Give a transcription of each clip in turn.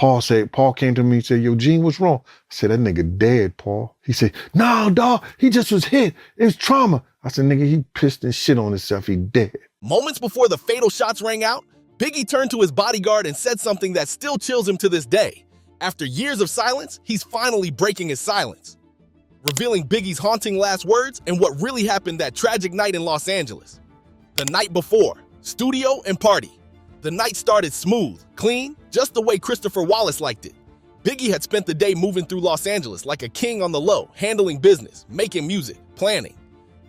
Paul came to me and said, yo, Gene, what's wrong? I said, that nigga dead, Paul. He said, no, dog, he just was hit. It was trauma. I said, nigga, he pissed and shit on himself. He dead. Moments before the fatal shots rang out, Biggie turned to his bodyguard and said something that still chills him to this day. After years of silence, he's finally breaking his silence, revealing Biggie's haunting last words and what really happened that tragic night in Los Angeles. The night before, studio and party. The night started smooth, clean, just the way Christopher Wallace liked it. Biggie had spent the day moving through Los Angeles like a king on the low, handling business, making music, planning.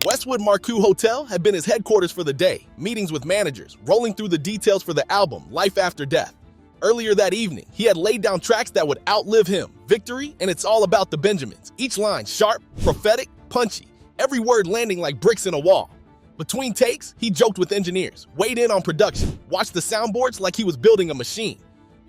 Westwood Marquis Hotel had been his headquarters for the day, meetings with managers, rolling through the details for the album, Life After Death. Earlier that evening, he had laid down tracks that would outlive him, Victory, and It's All About the Benjamins. Each line sharp, prophetic, punchy, every word landing like bricks in a wall. Between takes, he joked with engineers, weighed in on production, watched the soundboards like he was building a machine.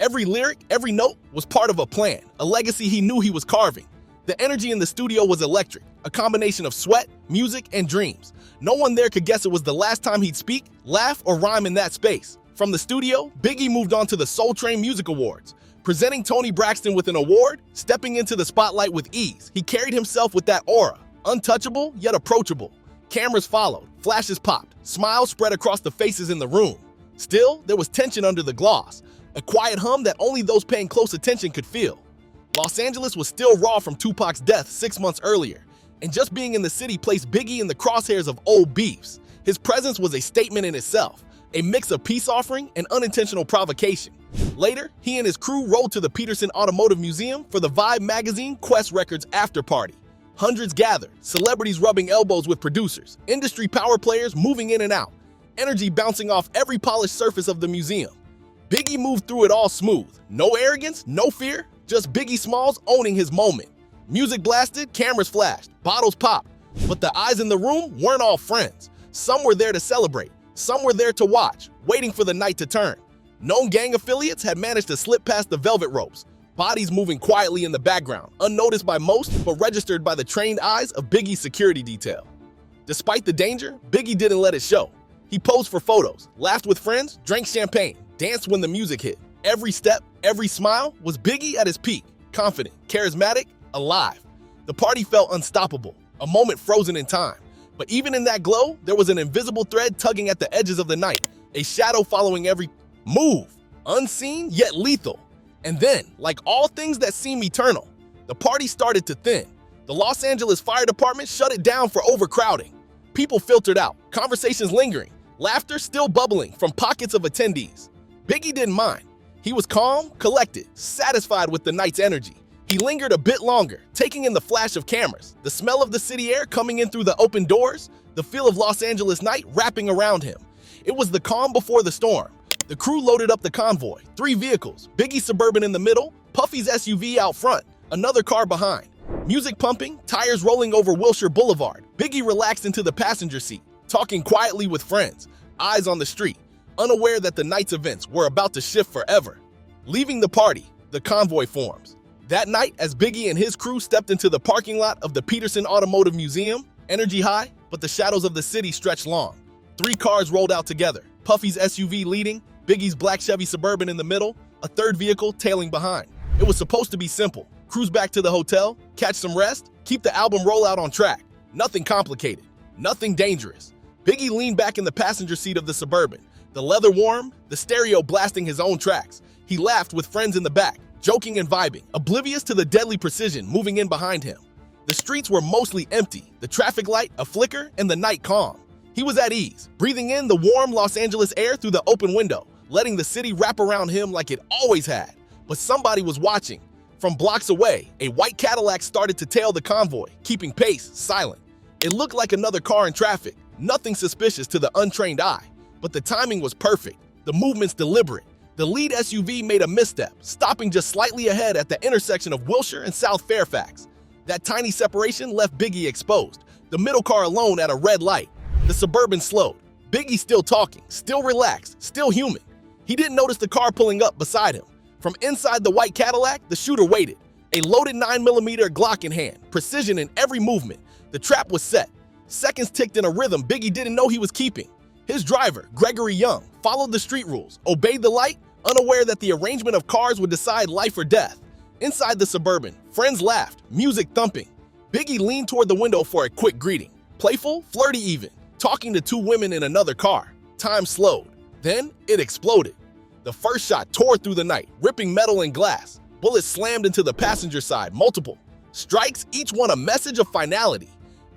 Every lyric, every note was part of a plan, a legacy he knew he was carving. The energy in the studio was electric, a combination of sweat, music, and dreams. No one there could guess it was the last time he'd speak, laugh, or rhyme in that space. From the studio, Biggie moved on to the Soul Train Music Awards. Presenting Tony Braxton with an award, stepping into the spotlight with ease, he carried himself with that aura, untouchable yet approachable. Cameras followed, flashes popped, smiles spread across the faces in the room. Still, there was tension under the gloss, a quiet hum that only those paying close attention could feel. Los Angeles was still raw from Tupac's death 6 months earlier, and just being in the city placed Biggie in the crosshairs of old beefs. His presence was a statement in itself, a mix of peace offering and unintentional provocation. Later, he and his crew rode to the Peterson Automotive Museum for the Vibe magazine Quest Records after party. Hundreds gathered, celebrities rubbing elbows with producers, industry power players moving in and out, energy bouncing off every polished surface of the museum. Biggie moved through it all smooth. No arrogance, no fear, just Biggie Smalls owning his moment. Music blasted, cameras flashed, bottles popped. But the eyes in the room weren't all friends. Some were there to celebrate, some were there to watch, waiting for the night to turn. Known gang affiliates had managed to slip past the velvet ropes, bodies moving quietly in the background, unnoticed by most, but registered by the trained eyes of Biggie's security detail. Despite the danger, Biggie didn't let it show. He posed for photos, laughed with friends, drank champagne, danced when the music hit. Every step, every smile was Biggie at his peak, confident, charismatic, alive. The party felt unstoppable, a moment frozen in time. But even in that glow, there was an invisible thread tugging at the edges of the night, a shadow following every move, unseen yet lethal. And then, like all things that seem eternal, the party started to thin. The Los Angeles Fire Department shut it down for overcrowding. People filtered out, conversations lingering, laughter still bubbling from pockets of attendees. Biggie didn't mind. He was calm, collected, satisfied with the night's energy. He lingered a bit longer, taking in the flash of cameras, the smell of the city air coming in through the open doors, the feel of Los Angeles night wrapping around him. It was the calm before the storm. The crew loaded up the convoy, 3 vehicles, Biggie's Suburban in the middle, Puffy's SUV out front, another car behind. Music pumping, tires rolling over Wilshire Boulevard. Biggie relaxed into the passenger seat, talking quietly with friends, eyes on the street, unaware that the night's events were about to shift forever. Leaving the party, the convoy forms. That night, as Biggie and his crew stepped into the parking lot of the Peterson Automotive Museum, energy high, but the shadows of the city stretched long. 3 cars rolled out together, Puffy's SUV leading, Biggie's black Chevy Suburban in the middle, a third vehicle tailing behind. It was supposed to be simple. Cruise back to the hotel, catch some rest, keep the album rollout on track. Nothing complicated, nothing dangerous. Biggie leaned back in the passenger seat of the Suburban, the leather warm, the stereo blasting his own tracks. He laughed with friends in the back, joking and vibing, oblivious to the deadly precision moving in behind him. The streets were mostly empty, the traffic light a flicker, and the night calm. He was at ease, breathing in the warm Los Angeles air through the open window, letting the city wrap around him like it always had. But somebody was watching. From blocks away, a white Cadillac started to tail the convoy, keeping pace, silent. It looked like another car in traffic, nothing suspicious to the untrained eye. But the timing was perfect, the movements deliberate. The lead SUV made a misstep, stopping just slightly ahead at the intersection of Wilshire and South Fairfax. That tiny separation left Biggie exposed, the middle car alone at a red light. The Suburban slowed. Biggie still talking, still relaxed, still human. He didn't notice the car pulling up beside him. From inside the white Cadillac, the shooter waited, a loaded 9mm Glock in hand, precision in every movement. The trap was set. Seconds ticked in a rhythm Biggie didn't know he was keeping. His driver, Gregory Young, followed the street rules, obeyed the light, unaware that the arrangement of cars would decide life or death. Inside the Suburban, friends laughed, music thumping. Biggie leaned toward the window for a quick greeting. Playful, flirty even, talking to two women in another car. Time slowed. Then it exploded. The first shot tore through the night, ripping metal and glass. Bullets slammed into the passenger side, multiple. Strikes, each one a message of finality.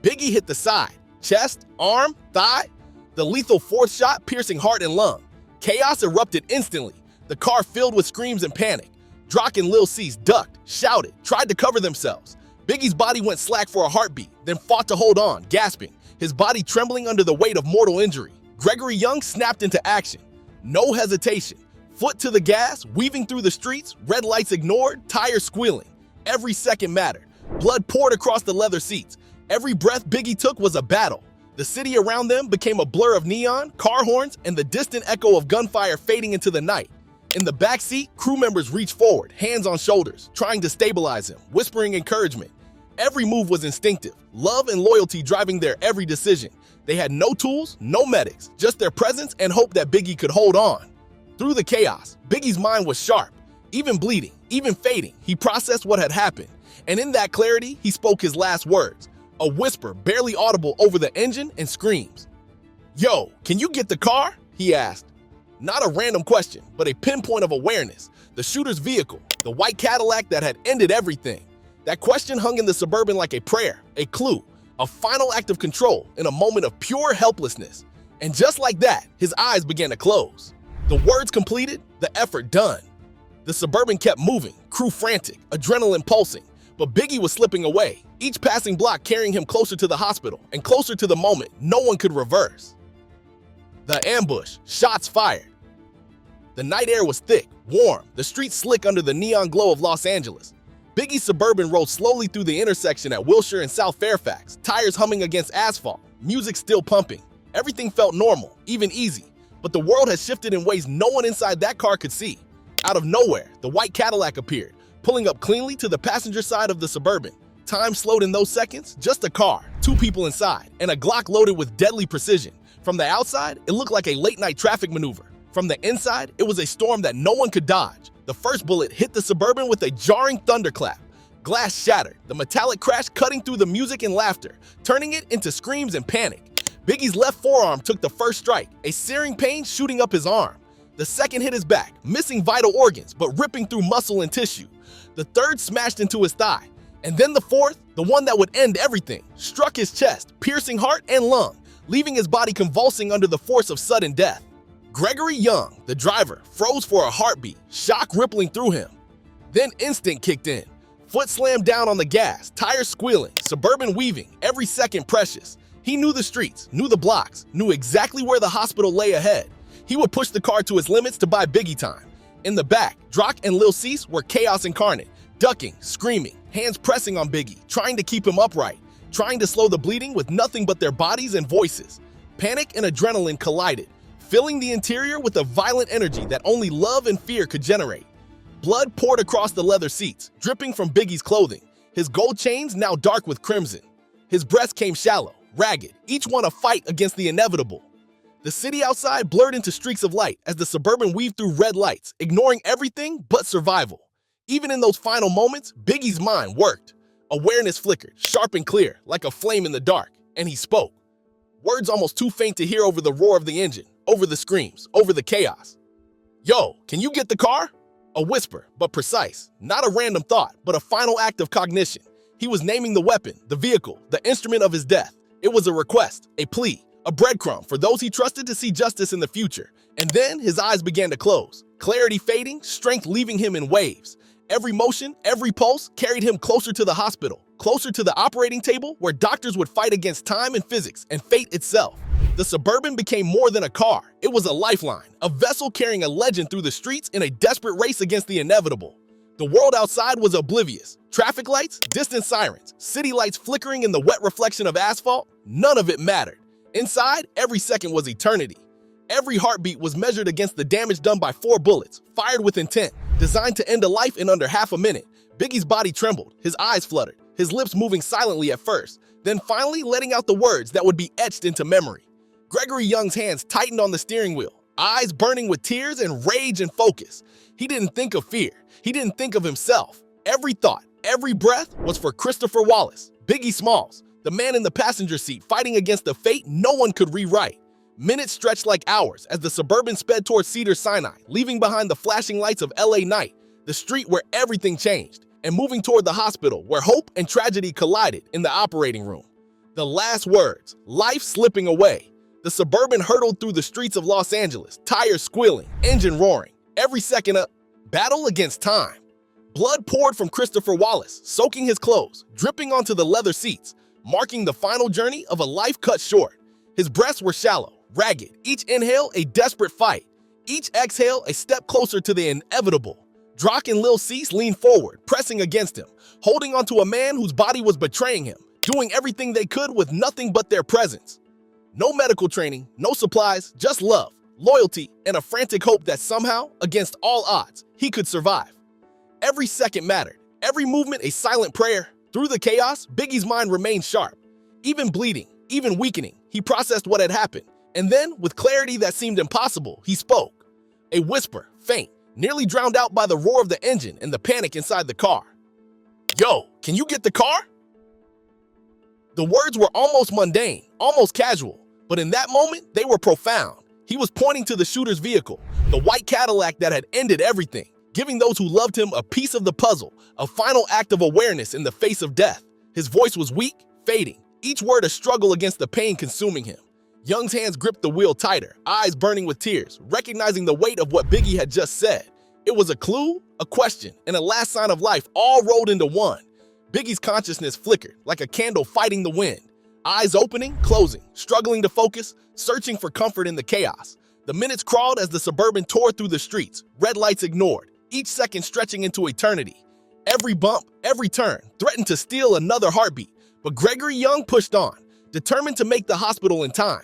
Biggie hit the side, chest, arm, thigh. The lethal fourth shot piercing heart and lung. Chaos erupted instantly. The car filled with screams and panic. Drock and Lil Cease ducked, shouted, tried to cover themselves. Biggie's body went slack for a heartbeat, then fought to hold on, gasping, his body trembling under the weight of mortal injury. Gregory Young snapped into action. No hesitation. Foot to the gas, weaving through the streets, red lights ignored, tires squealing. Every second mattered. Blood poured across the leather seats. Every breath Biggie took was a battle. The city around them became a blur of neon, car horns, and the distant echo of gunfire fading into the night. In the back seat, crew members reached forward, hands on shoulders, trying to stabilize him, whispering encouragement. Every move was instinctive, love and loyalty driving their every decision. They had no tools, no medics, just their presence and hope that Biggie could hold on. Through the chaos, Biggie's mind was sharp. Even bleeding, even fading, he processed what had happened. And in that clarity, he spoke his last words, a whisper barely audible over the engine and screams. "Yo, can you get the car?" he asked. Not a random question, but a pinpoint of awareness. The shooter's vehicle, the white Cadillac that had ended everything. That question hung in the Suburban like a prayer, a clue, a final act of control in a moment of pure helplessness. And just like that, his eyes began to close. The words completed, the effort done. The Suburban kept moving, crew frantic, adrenaline pulsing, but Biggie was slipping away, each passing block carrying him closer to the hospital and closer to the moment no one could reverse. The ambush, shots fired. The night air was thick, warm, the streets slick under the neon glow of Los Angeles. Biggie's Suburban rolled slowly through the intersection at Wilshire and South Fairfax, tires humming against asphalt, music still pumping. Everything felt normal, even easy, but the world had shifted in ways no one inside that car could see. Out of nowhere, the white Cadillac appeared, pulling up cleanly to the passenger side of the Suburban. Time slowed in those seconds, just a car, two people inside, and a Glock loaded with deadly precision. From the outside, it looked like a late-night traffic maneuver. From the inside, it was a storm that no one could dodge. The first bullet hit the Suburban with a jarring thunderclap. Glass shattered, the metallic crash cutting through the music and laughter, turning it into screams and panic. Biggie's left forearm took the first strike, a searing pain shooting up his arm. The second hit his back, missing vital organs but ripping through muscle and tissue. The third smashed into his thigh. And then the fourth, the one that would end everything, struck his chest, piercing heart and lung, leaving his body convulsing under the force of sudden death. Gregory Young, the driver, froze for a heartbeat, shock rippling through him. Then instinct kicked in. Foot slammed down on the gas, tires squealing, Suburban weaving, every second precious. He knew the streets, knew the blocks, knew exactly where the hospital lay ahead. He would push the car to its limits to buy Biggie time. In the back, Drock and Lil Cease were chaos incarnate, ducking, screaming, hands pressing on Biggie, trying to keep him upright, trying to slow the bleeding with nothing but their bodies and voices. Panic and adrenaline collided, filling the interior with a violent energy that only love and fear could generate. Blood poured across the leather seats, dripping from Biggie's clothing, his gold chains now dark with crimson. His breath came shallow, ragged, each one a fight against the inevitable. The city outside blurred into streaks of light as the Suburban weaved through red lights, ignoring everything but survival. Even in those final moments, Biggie's mind worked. Awareness flickered, sharp and clear, like a flame in the dark, and he spoke. Words almost too faint to hear over the roar of the engine, over the screams, over the chaos. "Yo, can you get the car?" A whisper, but precise, not a random thought, but a final act of cognition. He was naming the weapon, the vehicle, the instrument of his death. It was a request, a plea, a breadcrumb for those he trusted to see justice in the future. And then his eyes began to close, clarity fading, strength leaving him in waves. Every motion, every pulse carried him closer to the hospital, closer to the operating table where doctors would fight against time and physics and fate itself. The Suburban became more than a car. It was a lifeline, a vessel carrying a legend through the streets in a desperate race against the inevitable. The world outside was oblivious. Traffic lights, distant sirens, city lights flickering in the wet reflection of asphalt, none of it mattered. Inside, every second was eternity. Every heartbeat was measured against the damage done by 4 bullets, fired with intent, designed to end a life in under half a minute. Biggie's body trembled, his eyes fluttered, his lips moving silently at first, then finally letting out the words that would be etched into memory. Gregory Young's hands tightened on the steering wheel, eyes burning with tears and rage and focus. He didn't think of fear. He didn't think of himself. Every thought, every breath was for Christopher Wallace, Biggie Smalls, the man in the passenger seat fighting against a fate no one could rewrite. Minutes stretched like hours as the Suburban sped towards Cedars-Sinai, leaving behind the flashing lights of LA night, the street where everything changed, and moving toward the hospital where hope and tragedy collided in the operating room. The last words, life slipping away. The Suburban hurtled through the streets of Los Angeles, tires squealing, engine roaring. Every second a battle against time. Blood poured from Christopher Wallace, soaking his clothes, dripping onto the leather seats, marking the final journey of a life cut short. His breaths were shallow, ragged, each inhale a desperate fight, each exhale a step closer to the inevitable. Drock and Lil Cease leaned forward, pressing against him, holding onto a man whose body was betraying him, doing everything they could with nothing but their presence. No medical training, no supplies, just love, loyalty, and a frantic hope that somehow, against all odds, he could survive. Every second mattered, every movement a silent prayer. Through the chaos, Biggie's mind remained sharp. Even bleeding, even weakening, he processed what had happened. And then, with clarity that seemed impossible, he spoke. A whisper, faint, nearly drowned out by the roar of the engine and the panic inside the car. "Yo, can you get the car?" The words were almost mundane, almost casual, but in that moment, they were profound. He was pointing to the shooter's vehicle, the white Cadillac that had ended everything, giving those who loved him a piece of the puzzle, a final act of awareness in the face of death. His voice was weak, fading, each word a struggle against the pain consuming him. Young's hands gripped the wheel tighter, eyes burning with tears, recognizing the weight of what Biggie had just said. It was a clue, a question, and a last sign of life all rolled into one. Biggie's consciousness flickered, like a candle fighting the wind. Eyes opening, closing, struggling to focus, searching for comfort in the chaos. The minutes crawled as the Suburban tore through the streets, red lights ignored, each second stretching into eternity. Every bump, every turn, threatened to steal another heartbeat, but Gregory Young pushed on, determined to make the hospital in time.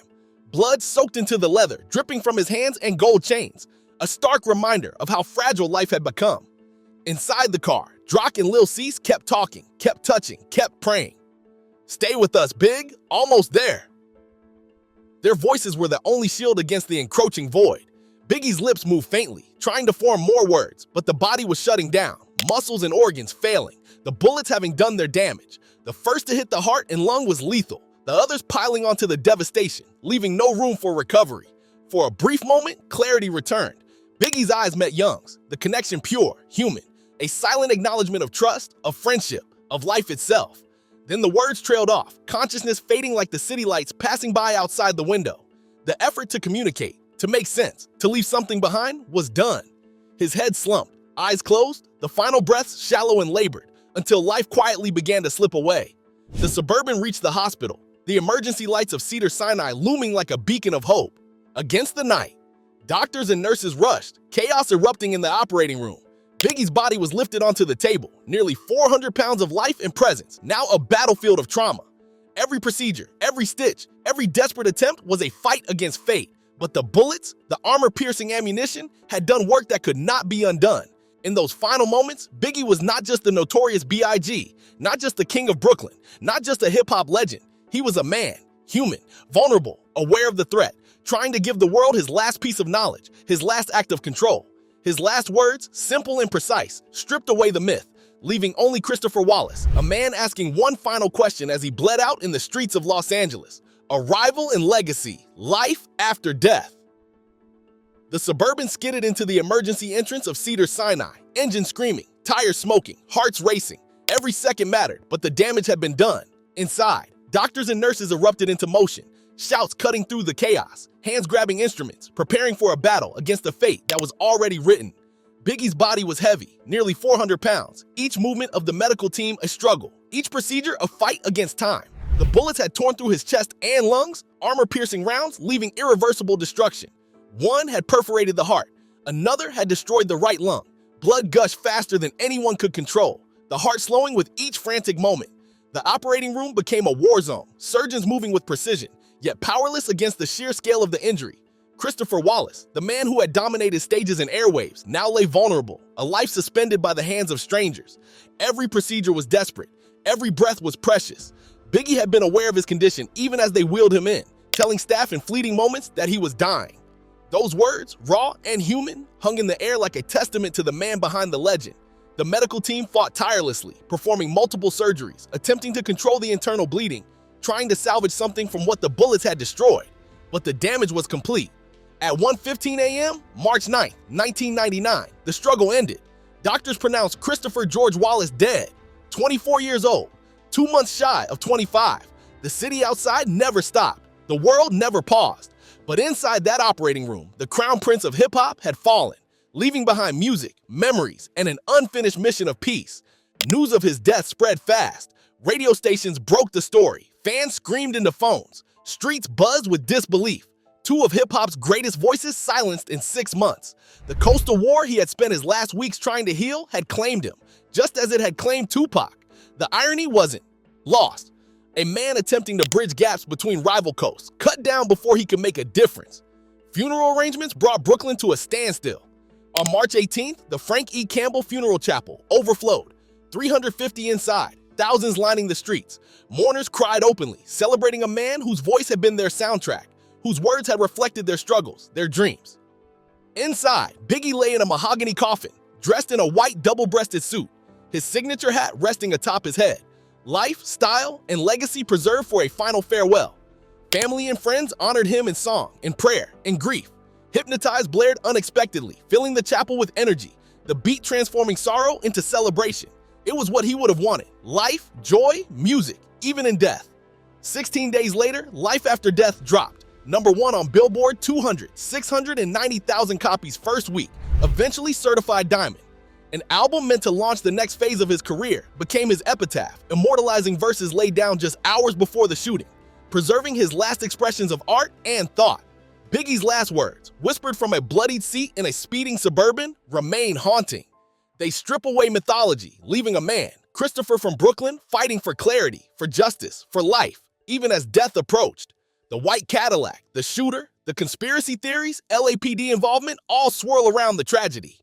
Blood soaked into the leather, dripping from his hands and gold chains, a stark reminder of how fragile life had become. Inside the car, Drock and Lil Cease kept talking, kept touching, kept praying. "Stay with us, Big, almost there." Their voices were the only shield against the encroaching void. Biggie's lips moved faintly, trying to form more words, but the body was shutting down, muscles and organs failing, the bullets having done their damage. The first to hit the heart and lung was lethal, the others piling onto the devastation, leaving no room for recovery. For a brief moment, clarity returned. Biggie's eyes met Young's, the connection pure, human, a silent acknowledgement of trust, of friendship, of life itself. Then the words trailed off, consciousness fading like the city lights passing by outside the window. The effort to communicate, to make sense, to leave something behind, was done. His head slumped, eyes closed, the final breaths shallow and labored, until life quietly began to slip away. The Suburban reached the hospital, the emergency lights of Cedars-Sinai looming like a beacon of hope. Against the night, doctors and nurses rushed, chaos erupting in the operating room. Biggie's body was lifted onto the table, nearly 400 pounds of life and presence, now a battlefield of trauma. Every procedure, every stitch, every desperate attempt was a fight against fate. But the bullets, the armor-piercing ammunition, had done work that could not be undone. In those final moments, Biggie was not just the notorious B.I.G., not just the king of Brooklyn, not just a hip-hop legend. He was a man, human, vulnerable, aware of the threat, trying to give the world his last piece of knowledge, his last act of control. His last words, simple and precise, stripped away the myth, leaving only Christopher Wallace, a man asking one final question as he bled out in the streets of Los Angeles. Arrival and legacy, life after death. The Suburban skidded into the emergency entrance of Cedars-Sinai, engine screaming, tires smoking, hearts racing. Every second mattered, but the damage had been done. Inside, doctors and nurses erupted into motion, shouts cutting through the chaos, hands grabbing instruments, preparing for a battle against a fate that was already written. Biggie's body was heavy, nearly 400 pounds, each movement of the medical team a struggle, each procedure a fight against time. The bullets had torn through his chest and lungs, armor-piercing rounds leaving irreversible destruction. One had perforated the heart, another had destroyed the right lung. Blood gushed faster than anyone could control, the heart slowing with each frantic moment. The operating room became a war zone, surgeons moving with precision, yet powerless against the sheer scale of the injury. Christopher Wallace, the man who had dominated stages and airwaves, now lay vulnerable, a life suspended by the hands of strangers. Every procedure was desperate, every breath was precious. Biggie had been aware of his condition even as they wheeled him in, telling staff in fleeting moments that he was dying. Those words, raw and human, hung in the air like a testament to the man behind the legend. The medical team fought tirelessly, performing multiple surgeries, attempting to control the internal bleeding, trying to salvage something from what the bullets had destroyed. But the damage was complete. At 1:15 a.m., March 9, 1999, the struggle ended. Doctors pronounced Christopher George Wallace dead, 24 years old, 2 months shy of 25. The city outside never stopped. The world never paused. But inside that operating room, the crown prince of hip-hop had fallen, leaving behind music, memories, and an unfinished mission of peace. News of his death spread fast. Radio stations broke the story. Fans screamed into phones. Streets buzzed with disbelief. 2 of hip-hop's greatest voices silenced in 6 months. The coastal war he had spent his last weeks trying to heal had claimed him, just as it had claimed Tupac. The irony wasn't lost. A man attempting to bridge gaps between rival coasts, cut down before he could make a difference. Funeral arrangements brought Brooklyn to a standstill. On March 18th, the Frank E. Campbell Funeral Chapel overflowed. 350 inside, thousands lining the streets. Mourners cried openly, celebrating a man whose voice had been their soundtrack, whose words had reflected their struggles, their dreams. Inside, Biggie lay in a mahogany coffin, dressed in a white double-breasted suit, his signature hat resting atop his head. Life, style, and legacy preserved for a final farewell. Family and friends honored him in song, in prayer, in grief. Hypnotized blared unexpectedly, filling the chapel with energy, the beat transforming sorrow into celebration. It was what he would have wanted: life, joy, music, even in death. 16 days later, Life After Death dropped. #1 on Billboard 200, 690,000 copies first week, eventually certified diamond. An album meant to launch the next phase of his career became his epitaph, immortalizing verses laid down just hours before the shooting, preserving his last expressions of art and thought. Biggie's last words, whispered from a bloodied seat in a speeding Suburban, remain haunting. They strip away mythology, leaving a man, Christopher from Brooklyn, fighting for clarity, for justice, for life, even as death approached. The white Cadillac, the shooter, the conspiracy theories, LAPD involvement all swirl around the tragedy.